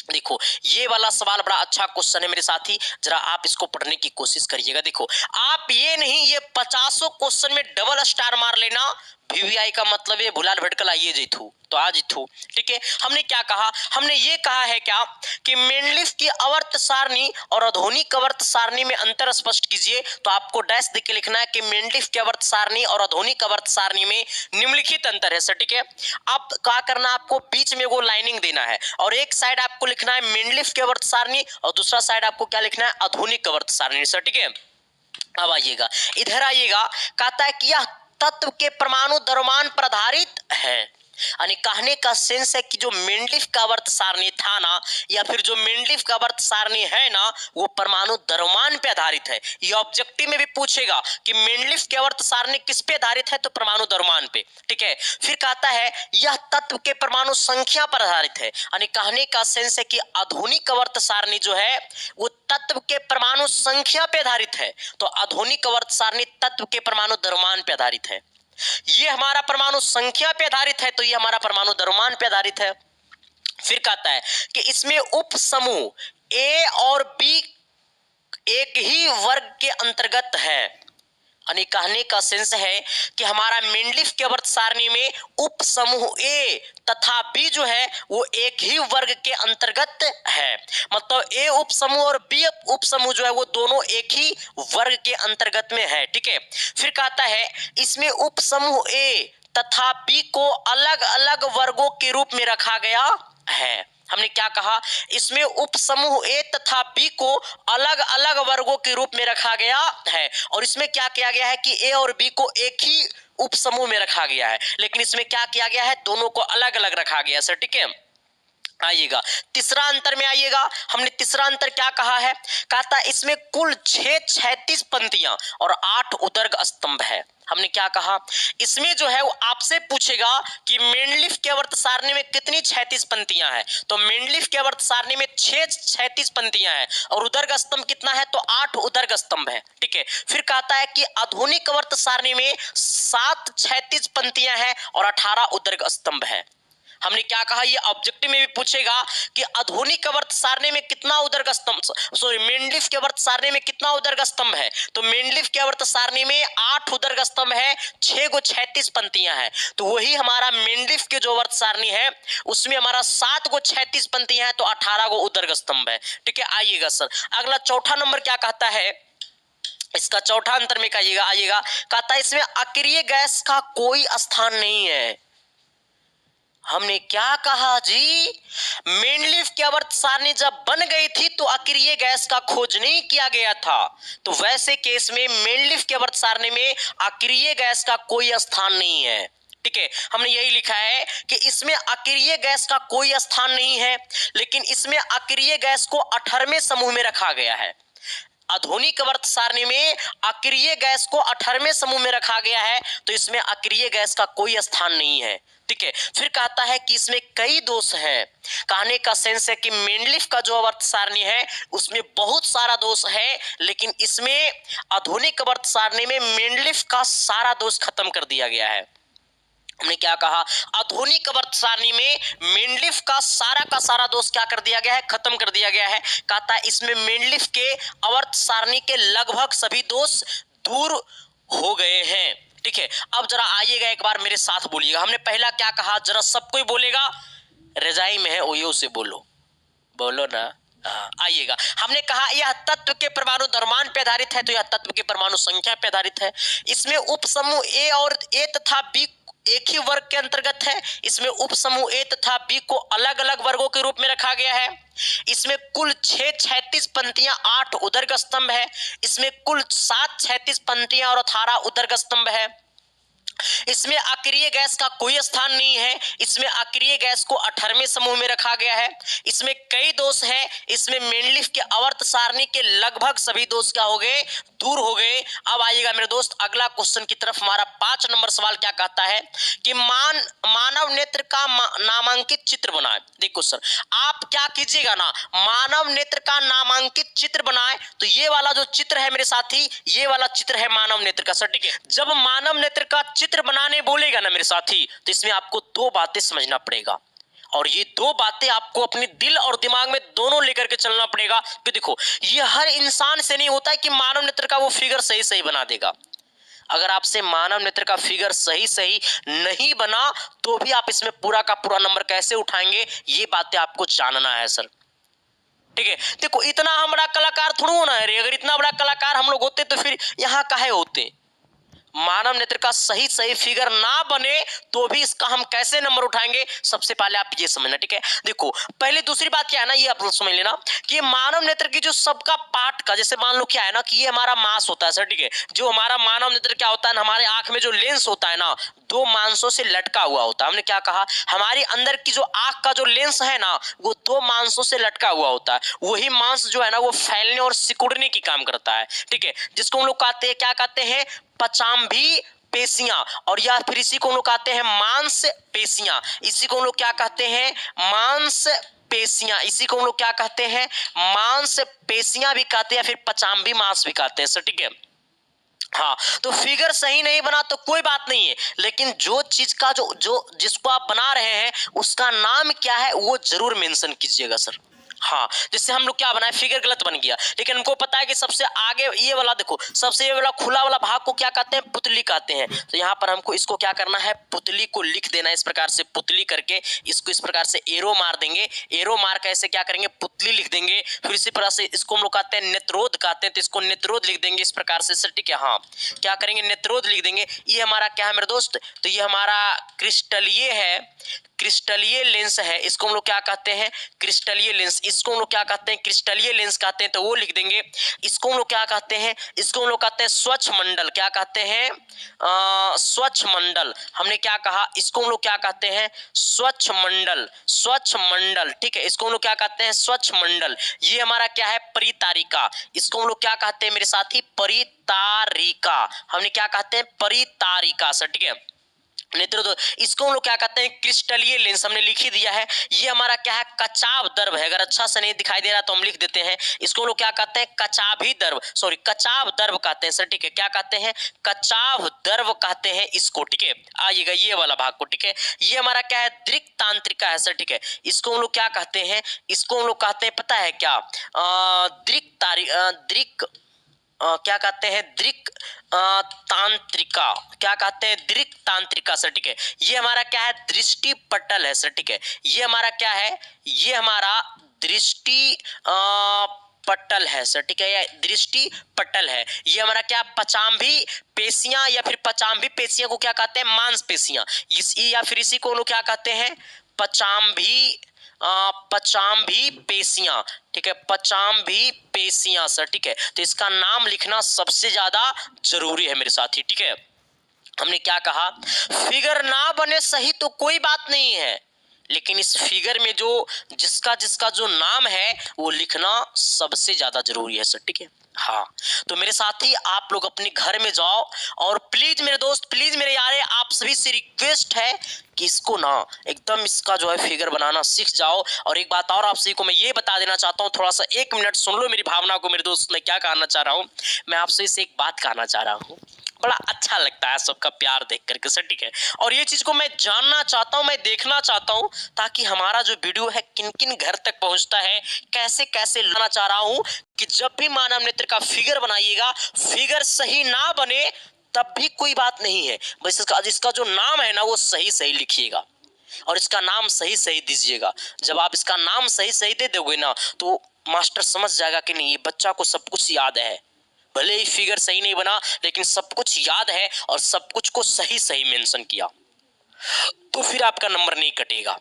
Speaker 1: देखो ये वाला सवाल बड़ा अच्छा क्वेश्चन है मेरे साथी, जरा आप इसको पढ़ने की कोशिश करिएगा। देखो आप ये नहीं, ये 50 क्वेश्चन में डबल स्टार मार लेना, वीवीआई का मतलब है भुलाल भटकल आइए जैथू, तो आज थू। ठीक है, हमने क्या कहा, हमने ये कहा है क्या कि मेंडलीफ की आवर्त सारणी और आधुनिक आवर्त सारणी में अंतर स्पष्ट कीजिए। तो आपको डैश देख के लिखना है कि मेंडलीफ की आवर्त सारणी और आधुनिक आवर्त सारणी में निम्नलिखित अंतर है सर। ठीक है, अब क्या करना, आपको बीच में वो लाइनिंग देना है और एक साइड आपको लिखना है मेंडलीफ की आवर्त सारणी और दूसरा साइड आपको क्या लिखना है, आधुनिक आवर्त सारणी सर। ठीक है, अब आइएगा, इधर आइएगा, कहता है कि यह तत्व के परमाणु द्रव्यमान पर आधारित है। यानी कहने का सेंस है कि जो मेंडलीफ का आवर्त सारणी था ना, या फिर जो मेंडलीफ का आवर्त सारणी है ना, वो परमाणु द्रव्यमान पे आधारित है। ये ऑब्जेक्टिव में भी पूछेगा कि मेंडलीफ के आवर्त सारणी किस पे आधारित है, तो परमाणु द्रव्यमान पे। ठीक है, फिर कहता है यह तत्व के परमाणु संख्या पर आधारित है। यानी कहने का सेंस है कि आधुनिक आवर्त सारणी जो है वो तत्व के परमाणु संख्या पे आधारित है, तो आधुनिक आवर्त सारणी तत्व के परमाणु द्रव्यमान पे आधारित है। ये हमारा परमाणु संख्या पे आधारित है, तो ये हमारा परमाणु द्रव्यमान पे आधारित है। फिर कहता है कि इसमें उप समूह ए और बी एक ही वर्ग के अंतर्गत है। यानी कहने का सेंस है कि हमारा मेंडलीफ के आवर्त सारणी में उप समूह ए तथा बी जो है वो एक ही वर्ग के अंतर्गत है। मतलब ए उप समूह और बी उप समूह जो है वो दोनों एक ही वर्ग के अंतर्गत में है। ठीक है, फिर कहता है इसमें उप समूह ए तथा बी को अलग अलग वर्गों के रूप में रखा गया है। हमने क्या कहा, इसमें उप समूह ए तथा बी को अलग अलग वर्गों के रूप में रखा गया है और इसमें क्या किया गया है कि ए और बी को एक ही उप समूह में रखा गया है, लेकिन इसमें क्या किया गया है, दोनों को अलग अलग रखा गया है सर। ठीक है, आइएगा तीसरा अंतर में आइएगा, हमने तीसरा अंतर क्या कहा है, कहता है इसमें कुल 36 पंक्तियां और 8 उदर्ग स्तंभ है। हमने क्या कहा, इसमें जो है वो आपसे पूछेगा कि मेंडलीफ के आवर्त सारणी में कितनी 36 पंक्तियां हैं, तो मेंडलीफ के आवर्त सारणी में 36 पंक्तियां हैं और उदर्ग स्तंभ कितना है, तो 8 उदर्ग स्तंभ है। ठीक है, फिर कहता है कि आधुनिक आवर्त सारणी में 7 36 पंक्तियां हैं और 18 उदर्ग स्तंभ है। हमने क्या कहा, ये ऑब्जेक्टिव में भी पूछेगा कि आधुनिक आवर्त सारणी में कितना उदर्ग स्तंभ, सॉरी मेंडलीफ के आवर्त सारणी में कितना उदर्ग स्तंभ है, तो मेंडलीफ के आवर्त सारणी में 8 उदर्ग स्तंभ है, 6 को 36 पंक्तियां हैं। तो वही हमारा मेंडलीफ के जो आवर्त सारणी है उसमें हमारा 7 को 36 पंक्तियां हैं, तो 18 को उदर्ग स्तंभ है। ठीक है, आइएगा सर अगला चौथा नंबर क्या कहता है, इसका चौथा अंतर में आइएगा, कहता है इसमें अक्रिय गैस का कोई स्थान नहीं है। हमने क्या कहा जी, मेंडलीफ की आवर्त सारणी जब बन गई थी तो अक्रिय गैस का खोज नहीं किया गया था, तो वैसे केस में मेंडलीफ की आवर्त सारणी में अक्रिय गैस का कोई स्थान नहीं है। ठीक है, हमने यही लिखा है कि इसमें अक्रिय गैस का कोई स्थान नहीं है, लेकिन इसमें अक्रिय गैस को 18वें समूह में रखा गया है। आधुनिक आवर्त सारणी में अक्रिय गैस को 18वें समूह में रखा गया है, तो इसमें अक्रिय गैस का कोई स्थान नहीं है। ठीक है, फिर कहता है कि इसमें कई दोष हैं। कहने का सेंस है कि मेंडलीफ का जो आवर्त सारणी है उसमें बहुत सारा दोष है, लेकिन इसमें आधुनिक आवर्त सारणी में मेंडलीफ का सारा दोष खत्म कर दिया गया है। हमने क्या कहा, आधुनिक आवर्त सारणी में मेंडलीफ का सारा दोष क्या कर दिया गया है, खत्म कर दिया गया है। कहता है इसमें मेंडलीफ के आवर्त सारणी के लगभग सभी दोष दूर हो गए हैं। ठीक है, अब जरा आइएगा एक बार मेरे साथ बोलिएगा, हमने पहला क्या कहा, जरा सब कोई बोलेगा, रजाई में है ओयो से बोलो, बोलो ना। आइएगा, हमने कहा यह तत्व के परमाणु द्रव्यमान पे आधारित है, तो यह तत्व के परमाणु संख्या पे आधारित है। इसमें उप समूह ए और ए तथा बी एक ही वर्ग के अंतर्गत है। इसमें उप समूह ए तथा बी को अलग अलग वर्गों के रूप में रखा गया है। इसमें कुल 6 36 पंक्तियां 8 उदर्ग स्तंभ है। इसमें कुल 7 36 पंक्तियां और 18 उदर्ग स्तंभ है। इसमें अक्रिय गैस का कोई स्थान नहीं है। इसमें अक्रिय गैस को 18वें समूह में रखा गया है। इसमें कई दोष है। इसमें मेंडलीफ के आवर्त सारणी के लगभग सभी दोष क्या हो गए, दूर हो गए। अब आइएगा मेरे दोस्त अगला क्वेश्चन की तरफ। हमारा 5 नंबर सवाल क्या कहता है कि मानव नेत्र का नामांकित चित्र बनाए। देखो सर, आप क्या कीजिएगा ना, मानव नेत्र का नामांकित चित्र बनाए। तो ये वाला जो चित्र है मेरे साथी, ये वाला चित्र है मानव नेत्र का सर। ठीक है, जब मानव नेत्र का चित्र बनाने बोलेगा ना मेरे साथी, तो इसमें आपको 2 बातें समझना पड़ेगा, और ये 2 बातें आपको अपने दिल और दिमाग में दोनों लेकर के चलना पड़ेगा। कि देखो, ये हर इंसान से नहीं होता है कि मानव नेत्र का वो फिगर सही सही बना देगा। अगर आपसे मानव नेत्र का फिगर सही सही नहीं बना तो भी आप इसमें पूरा का पूरा नंबर कैसे उठाएंगे, ये बातें आपको जानना है सर। ठीक है, देखो इतना हम बड़ा कलाकार थोड़ा होना है रे, अगर इतना बड़ा कलाकार हम लोग होते तो फिर यहाँ काहे होते। मानव नेत्र का सही सही फिगर ना बने तो भी इसका हम कैसे नंबर उठाएंगे, सबसे पहले आप ये समझना। ठीक है, देखो पहले दूसरी बात क्या है ना, ये आप समझ लेना कि मानव नेत्र की जो सबका पार्ट का, जैसे मान लो क्या है ना कि ये हमारा मांस होता है सर। ठीक है, जो हमारा मानव नेत्र क्या होता है, हमारे आंख में जो लेंस होता है ना, दो मांसों से लटका हुआ होता है। हमने क्या कहा, हमारे अंदर की जो आंख का जो लेंस है ना, वो दो मांसों से लटका हुआ होता है। वही मांस जो है ना, वो फैलने और सिकुड़ने की काम करता है। ठीक है, जिसको हम लोग कहते हैं, क्या कहते हैं, पचाम्भी पेशियां, और या फिर इसी को हम लोग कहते हैं मांस पेशियां। इसी को हम लोग क्या कहते हैं, मांस पेशियां। इसी को हम लोग क्या कहते हैं, मांस पेशियां भी कहते हैं, या फिर पचाम्भी मांस भी कहते हैं सर। ठीक है, हाँ, तो फिगर सही नहीं बना तो कोई बात नहीं है, लेकिन जो चीज का जो जो जिसको आप बना रहे हैं उसका नाम क्या है वो जरूर मेंशन कीजिएगा सर। हाँ, जैसे हम लोग क्या बनाए, फिगर गलत बन गया, लेकिन हमको पता है कि सबसे आगे ये वाला, देखो सबसे ये वाला खुला वाला भाग को क्या कहते हैं, पुतली कहते हैं। तो यहाँ पर हमको इसको क्या करना है, पुतली को लिख देना है इस प्रकार से, पुतली करके इसको इस प्रकार से एरो मार देंगे। एरो मार के ऐसे क्या करेंगे, पुतली लिख देंगे। फिर इसी प्रकार से इसको हम लोग कहते हैं नेत्रोद कहते हैं, तो इसको नेत्रोद लिख देंगे इस प्रकार से सर। ठीक है, हाँ क्या करेंगे, नेत्रोद लिख देंगे। ये हमारा क्या है मेरे दोस्त, तो ये हमारा क्रिस्टलीय है, क्रिस्टलीय लेंस है। इसको हम लोग क्या कहते हैं, क्रिस्टलीय लेंस। इसको हम लोग क्या कहते हैं, क्रिस्टलीय लेंस कहते हैं, तो वो लिख देंगे। इसको हम लोग क्या कहते हैं, इसको हम लोग कहते हैं स्वच्छ मंडल। क्या कहते हैं, स्वच्छ मंडल। हमने क्या कहा, इसको हम लोग क्या कहते हैं, स्वच्छ मंडल, स्वच्छ मंडल। ठीक है, इसको हम लोग क्या कहते हैं, स्वच्छ मंडल। ये हमारा क्या है, परितारिका। इसको हम लोग क्या कहते हैं मेरे साथी, परितारिका। हमने क्या कहते हैं, परितारिका सर। ठीक है, नेत्र, इसको हम लोग क्या कहते हैं, क्रिस्टलीय लेंस। हमने लिख ही दिया है। ये हमारा क्या है, कचाव दर्भ है। अगर अच्छा से नहीं दिखाई दे रहा तो हम लिख देते हैं, इसको हम लोग क्या कहते हैं, कचाभी दर्भ, सॉरी कचाव दर्भ कहते हैं सर। ठीक है, क्या कहते हैं, कचाव दर्भ कहते हैं इसको। ठीक है, आइएगा ये वाला भाग को। ठीक है, ये हमारा क्या है, दृक तांत्रिका है सर। ठीक है, इसको हम लोग क्या कहते हैं, इसको हम लोग कहते हैं पता है क्या, दृक क्या कहते हैं, दृक तांत्रिका। क्या कहते हैं, दृक तांत्रिका सर। ठीक है, ये हमारा क्या है, दृष्टि पटल है सर। ठीक है, ये हमारा क्या है, ये हमारा दृष्टि पटल है सर। ठीक है, या दृष्टि पटल है। ये हमारा क्या, पचाम्भी पेशियां, या फिर पचाम्भी पेशियां को क्या कहते हैं, मांसपेशियां। या फिर इसी को लोग क्या कहते हैं, पचाम्भी पचाम्भी पेशियां। ठीक है, पचाम्भी पेशियां सर। ठीक है, तो इसका नाम लिखना सबसे ज्यादा जरूरी है मेरे साथी। ठीक है, हमने क्या कहा, फिगर ना बने सही तो कोई बात नहीं है, लेकिन इस फिगर में जो जिसका जिसका जो नाम है वो लिखना सबसे ज्यादा जरूरी है सर। ठीक है, हाँ, तो मेरे साथी आप लोग अपने घर में जाओ और प्लीज मेरे दोस्त, प्लीज मेरे यारे, आप सभी से रिक्वेस्ट है कि इसको ना एकदम इसका जो है फिगर बनाना सीख जाओ। और एक बात और आप सभी को मैं ये बता देना चाहता हूँ, थोड़ा सा 1 मिनट सुन लो मेरी भावना को मेरे दोस्त। मैं क्या कहना चाह रहा हूँ, मैं आप सभी से एक बात कहना चाह रहा हूँ। बड़ा अच्छा लगता है सबका प्यार देख करके सर। ठीक है, और ये चीज को मैं जानना चाहता हूँ, मैं देखना चाहता हूँ, ताकि हमारा जो वीडियो है किन किन घर तक पहुंचता है, कैसे कैसे लाना चाह रहा हूँ कि जब भी मानव नेत्र का फिगर बनाइएगा, फिगर सही ना बने तब भी कोई बात नहीं है, बस इसका जो नाम है ना वो सही सही लिखिएगा और इसका नाम सही सही दीजिएगा। जब आप इसका नाम सही सही दे दोगे ना तो मास्टर समझ जाएगा कि नहीं, ये बच्चा को सब कुछ याद है। भले ही फिगर सही नहीं बना लेकिन सब कुछ याद है और सब कुछ को सही सही मेंशन किया, तो फिर आपका नंबर नहीं कटेगा।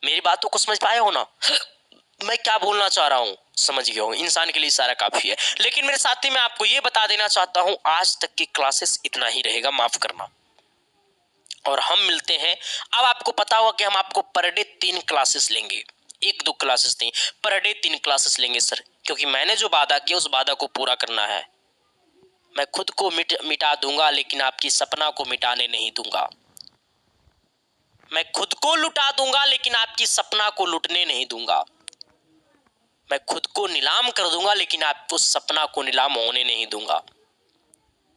Speaker 1: मेरी बातों को समझ पाए हो ना, मैं क्या बोलना चाह रहा हूं, समझ गए हो। इंसान के लिए इशारा काफी है। लेकिन मेरे साथी मैं आपको यह बता देना चाहता हूं, आज तक की क्लासेस इतना ही रहेगा, माफ करना। और हम मिलते हैं, अब आपको पता होगा कि हम आपको पर डे 3 क्लासेस लेंगे, 1-2 क्लासेस नहीं, पर डे 3 क्लासेस लेंगे सर, क्योंकि मैंने जो वादा किया उस वादा को पूरा करना है। मैं खुद को मिटा दूंगा लेकिन आपकी सपना को मिटाने नहीं दूंगा। मैं खुद को लुटा दूंगा लेकिन आपकी सपना को लुटने नहीं दूंगा। मैं खुद को नीलाम कर दूंगा लेकिन आपको सपना को नीलाम होने नहीं दूंगा।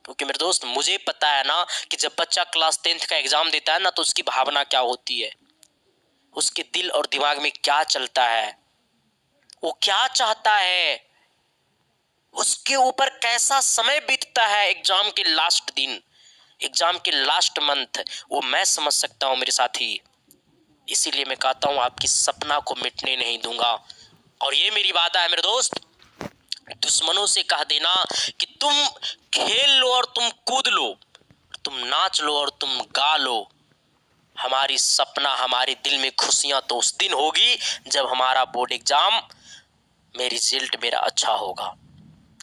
Speaker 1: क्योंकि मेरे दोस्त मुझे पता है ना कि जब बच्चा क्लास 10th का एग्जाम देता है ना तो उसकी भावना क्या होती है, उसके दिल और दिमाग में क्या चलता है, वो क्या चाहता है, उसके ऊपर कैसा समय बीतता है, एग्जाम के लास्ट दिन, एग्जाम के लास्ट मंथ, वो मैं समझ सकता हूँ मेरे साथी। इसीलिए मैं कहता हूँ आपकी सपना को मिटने नहीं दूंगा। और ये मेरी वादा है मेरे दोस्त, दुश्मनों से कह देना कि तुम खेल लो और तुम कूद लो, तुम नाच लो और तुम गा लो, हमारी सपना हमारे दिल में खुशियां तो उस दिन होगी जब हमारा बोर्ड एग्जाम में रिजल्ट मेरा अच्छा होगा।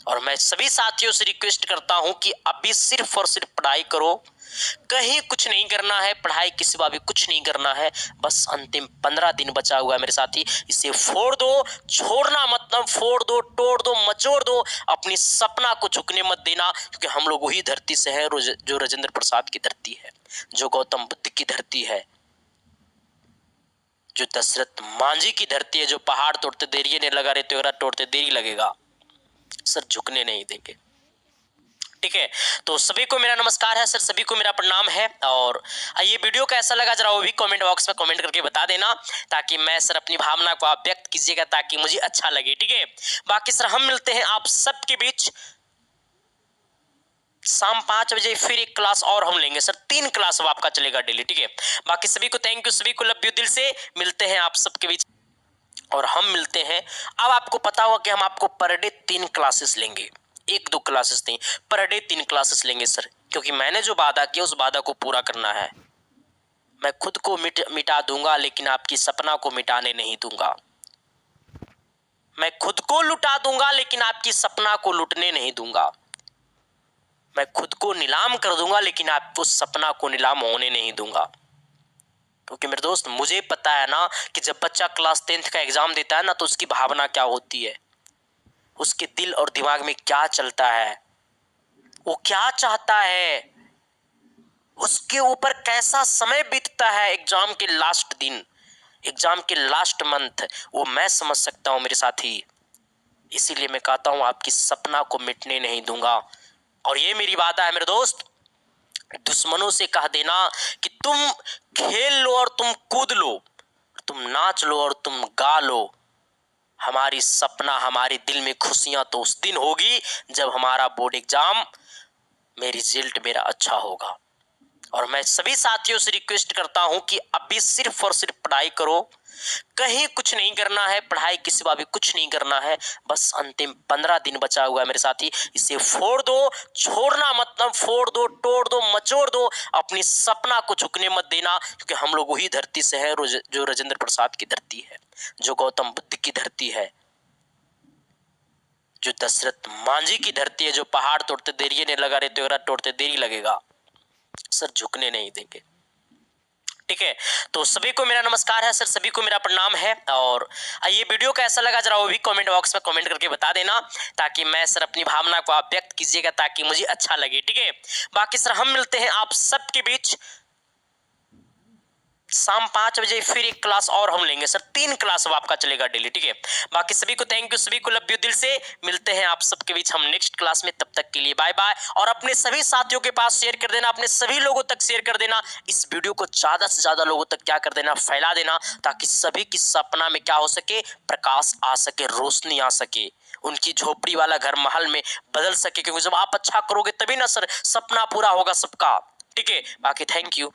Speaker 1: और मैं सभी साथियों से रिक्वेस्ट करता हूं कि अभी सिर्फ और सिर्फ पढ़ाई करो, कहीं कुछ नहीं करना है, पढ़ाई के सिवा भी कुछ नहीं करना है। बस अंतिम 15 दिन बचा हुआ है मेरे साथी, इसे फोड़ दो, छोड़ना मतलब फोड़ दो, तोड़ दो, मचोड़ दो, अपनी सपना को झुकने मत देना, क्योंकि हम लोग वही धरती से हैं जो राजेंद्र प्रसाद की धरती है, जो गौतम बुद्ध की धरती है, जो दशरथ मांझी की धरती है, जो पहाड़ तोड़ते देरी नहीं लगा रहे तो तोड़ते देरी लगेगा, सर झुकने नहीं देंगे। ठीक है, तो सभी को मेरा नमस्कार है सर, सभी को मेरा प्रणाम है। और ये वीडियो कैसा लगा जरा वो भी कमेंट बॉक्स में कमेंट करके बता देना, ताकि मैं सर अपनी भावना को आप व्यक्त कीजिएगा, ताकि मुझे अच्छा लगे। ठीक है, बाकी सर हम मिलते हैं आप सबके बीच शाम 5 बजे, फिर एक क्लास और हम लेंगे सर, 3 क्लास अब आपका चलेगा डेली। ठीक है, बाकी सभी को थैंक यू, सभी को लव यू दिल से, मिलते हैं आप सबके बीच। और हम मिलते हैं, अब आपको पता होगा कि हम आपको पर डे 3 क्लासेस लेंगे, 1-2 क्लासेस नहीं, पर डे 3 क्लासेस लेंगे सर, क्योंकि मैंने जो वादा किया उस वादा को पूरा करना है। मैं खुद को मिटा दूंगा, लेकिन आपकी सपना को मिटाने नहीं दूंगा। मैं खुद को लुटा दूंगा, लेकिन आपकी सपना को लुटने नहीं दूंगा। मैं खुद को नीलाम कर दूंगा, लेकिन आपको सपना को नीलाम होने नहीं दूंगा। क्योंकि मेरे दोस्त मुझे पता है ना कि जब बच्चा क्लास 10th का एग्जाम देता है ना, तो उसकी भावना क्या होती है, उसके दिल और दिमाग में क्या चलता है, वो क्या चाहता है, उसके ऊपर कैसा समय बीतता है एग्जाम के लास्ट दिन, एग्जाम के लास्ट मंथ, वो मैं समझ सकता हूं मेरे साथी। इसीलिए मैं कहता हूं आपकी सपना को मिटने नहीं दूंगा। और ये मेरी वादा है मेरे दोस्त, दुश्मनों से कह देना कि तुम खेल लो और तुम कूद लो, तुम नाच लो और तुम गा लो, हमारी सपना हमारे दिल में खुशियां तो उस दिन होगी जब हमारा बोर्ड एग्जाम में रिजल्ट मेरा अच्छा होगा। और मैं सभी साथियों से रिक्वेस्ट करता हूं कि अभी सिर्फ और सिर्फ पढ़ाई करो, कहीं कुछ नहीं करना है, पढ़ाई के सिवा भी कुछ नहीं करना है। बस अंतिम 15 दिन बचा हुआ है मेरे साथी, इसे फोड़ दो, छोड़ना मतलब फोड़ दो, तोड़ दो, मचोड़ दो, अपनी सपना को झुकने मत देना, क्योंकि हम लोग वही धरती से हैं जो राजेंद्र प्रसाद की धरती है, जो गौतम बुद्ध की धरती है, जो दशरथ मांझी की धरती है, जो पहाड़ तोड़ते देरी नहीं लगा रहे तो तोड़ते देरी लगेगा, सर झुकने नहीं देंगे। ठीक है, तो सभी को मेरा नमस्कार है सर, सभी को मेरा प्रणाम है। और ये वीडियो कैसा लगा जरा वो भी कमेंट बॉक्स में कमेंट करके बता देना, ताकि मैं सर अपनी भावना को आप व्यक्त कीजिएगा, ताकि मुझे अच्छा लगे। ठीक है, बाकी सर हम मिलते हैं आप सबके बीच शाम 5 बजे, फिर एक क्लास और हम लेंगे सर, 3 क्लास अब आपका चलेगा डेली। ठीक है, बाकी सभी को थैंक यू, सभी को लव यू दिल से, मिलते हैं आप सबके बीच हम नेक्स्ट क्लास में, तब तक के लिए बाय बाय। और अपने सभी साथियों के पास शेयर कर देना, अपने सभी लोगों तक शेयर कर देना, इस वीडियो को ज्यादा से ज्यादा लोगों तक क्या कर देना, फैला देना, ताकि सभी की सपना में क्या हो सके, प्रकाश आ सके, रोशनी आ सके, उनकी झोपड़ी वाला घर महल में बदल सके, क्योंकि जब आप अच्छा करोगे तभी ना सर सपना पूरा होगा सबका। ठीक है, बाकी थैंक यू।